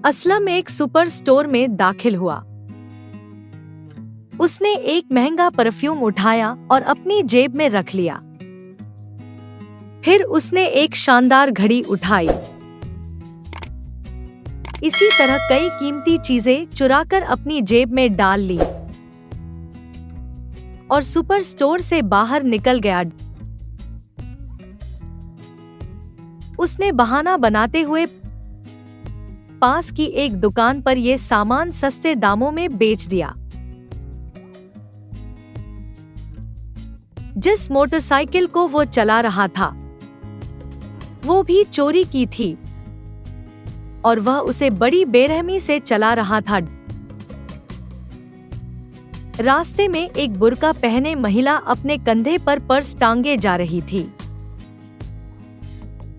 असलम एक super store में दाखिल हुआ। उसने एक महंगा परफ्यूम उठाया और अपनी जेब में रख लिया। फिर उसने एक शानदार घड़ी उठाई। इसी तरह कई कीमती चीजें चुराकर अपनी जेब में डाल ली और सुपर स्टोर से बाहर निकल गया। उसने बहाना बनाते हुए पास की एक दुकान पर यह सामान सस्ते दामों में बेच दिया। जिस मोटरसाइकिल को वो चला रहा था वो भी चोरी की थी और वह उसे बड़ी बेरहमी से चला रहा था। रास्ते में एक बुर्का पहने महिला अपने कंधे पर पर्स टांगे जा रही थी।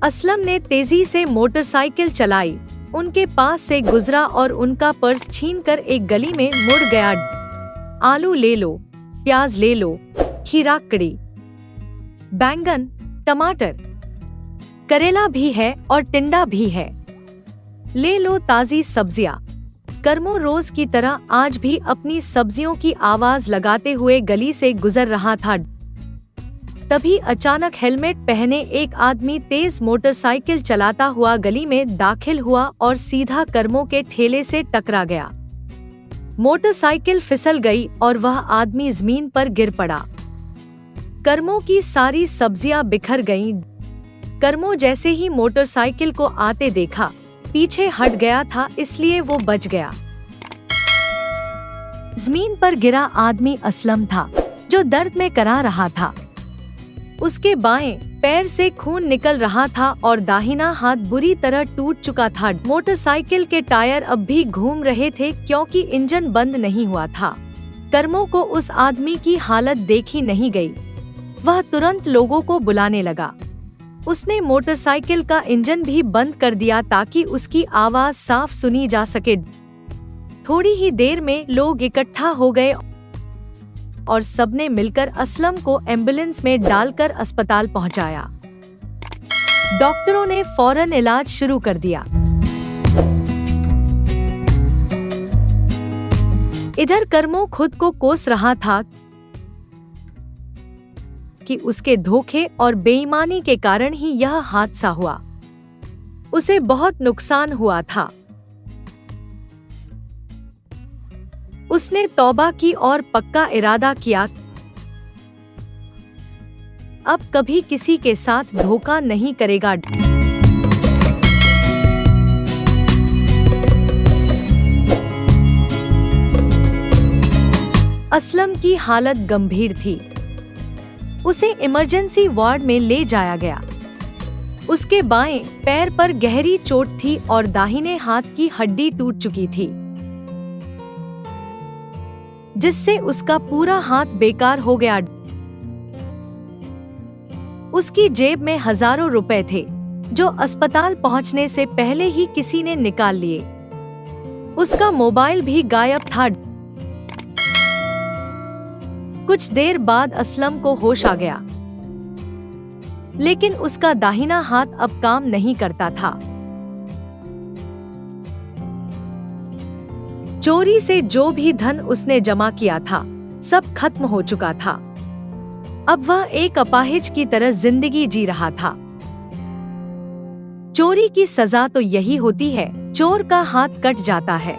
असलम ने तेजी से मोटरसाइकिल चलाई, उनके पास से गुजरा और उनका पर्स छीनकर एक गली में मुड़ गया। आलू ले लो, प्याज ले लो, खीरा, कड़ी, बैंगन, टमाटर, करेला भी है और टिंडा भी है। ले लो ताजी सब्जियां। कर्मो रोज की तरह आज भी अपनी सब्जियों की आवाज लगाते हुए गली से गुजर रहा था। तभी अचानक हेलमेट पहने एक आदमी तेज मोटरसाइकिल चलाता हुआ गली में दाखिल हुआ और सीधा कर्मो के ठेले से टकरा गया। मोटरसाइकिल फिसल गई और वह आदमी जमीन पर गिर पड़ा। कर्मो की सारी सब्जियां बिखर गईं। कर्मो जैसे ही मोटरसाइकिल को आते देखा, पीछे हट गया था, इसलिए वो बच गया। जमीन पर गिरा आदमी असलम था, जो दर्द में करा रहा था। उसके बाएं पैर से खून निकल रहा था और दाहिना हाथ बुरी तरह टूट चुका था। मोटरसाइकिल के टायर अब भी घूम रहे थे क्योंकि इंजन बंद नहीं हुआ था। कर्मो को उस आदमी की हालत देखी नहीं गई। वह तुरंत लोगों को बुलाने लगा। उसने मोटरसाइकिल का इंजन भी बंद कर दिया ताकि उसकी आवाज साफ सुनी जा सके। थोड़ी ही देर में लोग इकट्ठा हो गए और सबने मिलकर असलम को एम्बुलेंस में डालकर अस्पताल पहुंचाया। डॉक्टरों ने फौरन इलाज शुरू कर दिया। इधर कर्मो खुद को कोस रहा था कि उसके धोखे और बेईमानी के कारण ही यह हादसा हुआ। उसे बहुत नुकसान हुआ था। उसने तौबा की और पक्का इरादा किया, अब कभी किसी के साथ धोखा नहीं करेगा। असलम की हालत गंभीर थी। उसे इमरजेंसी वार्ड में ले जाया गया। उसके बाएं पैर पर गहरी चोट थी और दाहिने हाथ की हड्डी टूट चुकी थी, जिससे उसका पूरा हाथ बेकार हो गया। उसकी जेब में हजारों रुपए थे, जो अस्पताल पहुंचने से पहले ही किसी ने निकाल लिए। उसका मोबाइल भी गायब था। कुछ देर बाद असलम को होश आ गया, लेकिन उसका दाहिना हाथ अब काम नहीं करता था। चोरी से जो भी धन उसने जमा किया था, सब खत्म हो चुका था। अब वह एक अपाहिज की तरह जिंदगी जी रहा था। चोरी की सजा तो यही होती है, चोर का हाथ कट जाता है।